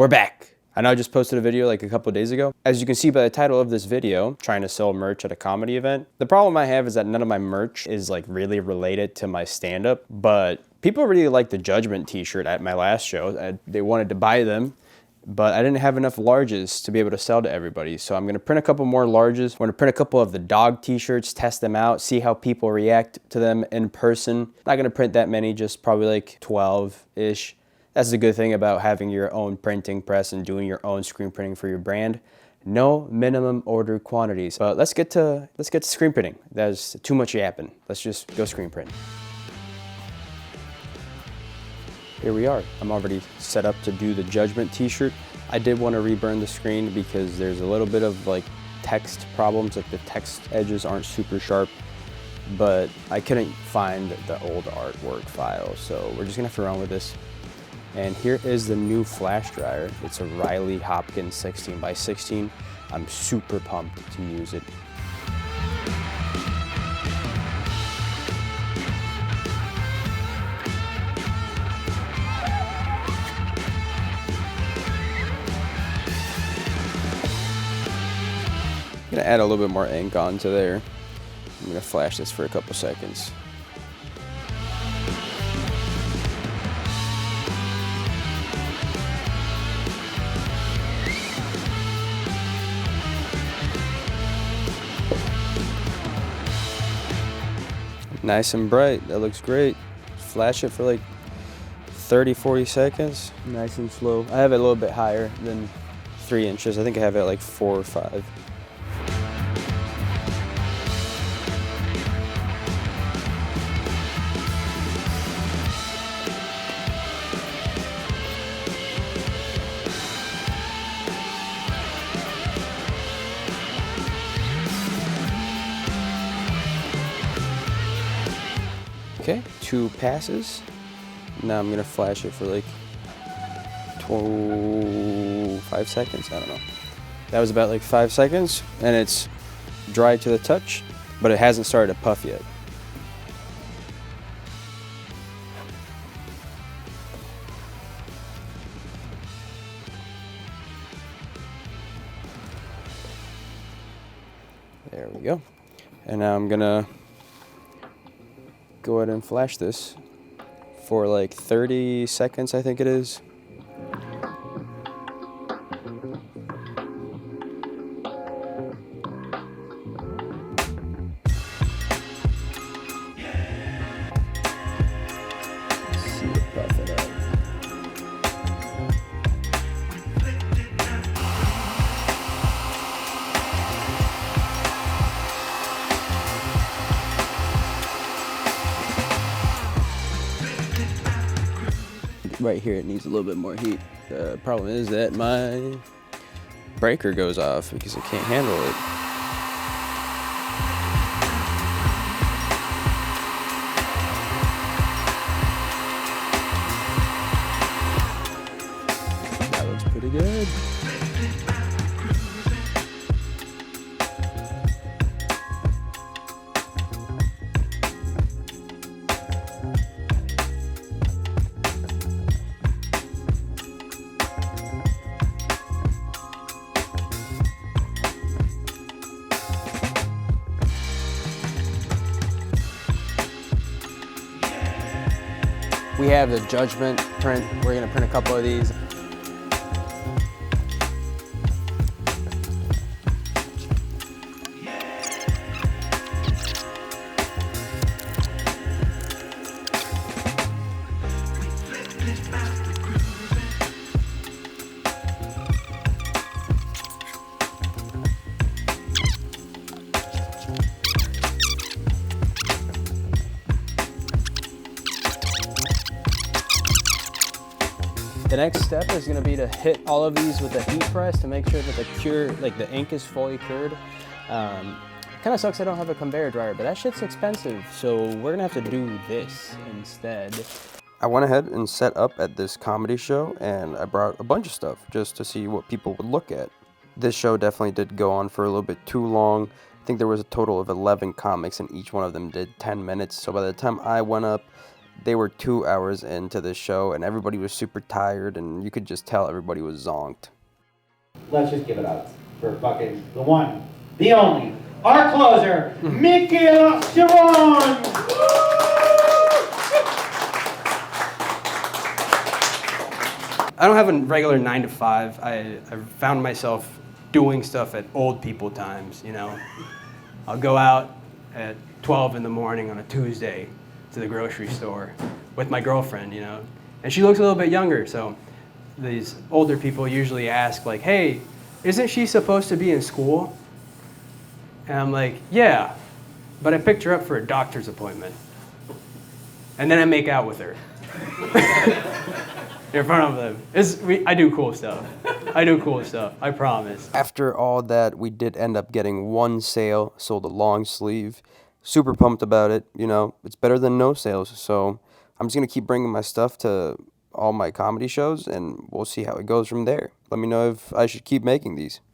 We're back. I know I just posted a video like a couple of days ago. As you can see by the title of this video, trying to sell merch at a comedy event. The problem I have is that none of my merch is like really related to my stand-up, but people really liked the Judgment t-shirt at my last show. They wanted to buy them, but I didn't have enough larges to be able to sell to everybody. So I'm gonna print a couple more larges. I'm gonna print a couple of the dog t-shirts, test them out, see how people react to them in person. Not gonna print that many, just probably like 12-ish. That's the good thing about having your own printing press and doing your own screen printing for your brand. No minimum order quantities. But let's get to screen printing. That's too much yapping. Let's just go screen print. Here we are. I'm already set up to do the Judgment t-shirt. I did want to reburn the screen because there's a little bit of like text problems, like the text edges aren't super sharp, but I couldn't find the old artwork file, so we're just gonna have to run with this. And here is the new flash dryer. It's a Riley Hopkins 16x16. I'm super pumped to use it. I'm gonna add a little bit more ink onto there. I'm gonna flash this for a couple seconds. Nice and bright, that looks great. Flash it for like 30-40 seconds, nice and slow. I have it a little bit higher than 3 inches. I think I have it at like 4 or 5. Okay, 2 passes. Now I'm gonna flash it for like 5 seconds, I don't know. That was about like 5 seconds, and it's dry to the touch, but it hasn't started to puff yet. There we go. And now I'm gonna go ahead and flash this for like 30 seconds, I think it is. See it puff it out. Right here it needs a little bit more heat. The problem is that my breaker goes off because I can't handle it. That looks pretty good. We have the Judgment print. We're gonna print a couple of these. The next step is going to be to hit all of these with a heat press to make sure that the ink is fully cured. Kind of sucks I don't have a conveyor dryer, but that shit's expensive, so we're gonna have to do this instead. I went ahead and set up at this comedy show, and I brought a bunch of stuff just to see what people would look at. This show definitely did go on for a little bit too long. I think there was a total of 11 comics, and each one of them did 10 minutes. So by the time I went up, They were 2 hours into the show, and everybody was super tired, and you could just tell everybody was zonked. Let's just give it up for fucking the one, the only, our closer, Michaela Sharon! I don't have a regular 9 to 5. I found myself doing stuff at old people times, you know. I'll go out at 12 in the morning on a Tuesday to the grocery store with my girlfriend, you know. And she looks a little bit younger, so these older people usually ask like, hey, isn't she supposed to be in school? And I'm like, yeah, but I picked her up for a doctor's appointment. And then I make out with her. In front of them. I do cool stuff. I do cool stuff, I promise. After all that, we did end up getting one sale, sold a long sleeve. Super pumped about it, you know, it's better than no sales. So I'm just gonna keep bringing my stuff to all my comedy shows, and we'll see how it goes from there. Let me know if I should keep making these.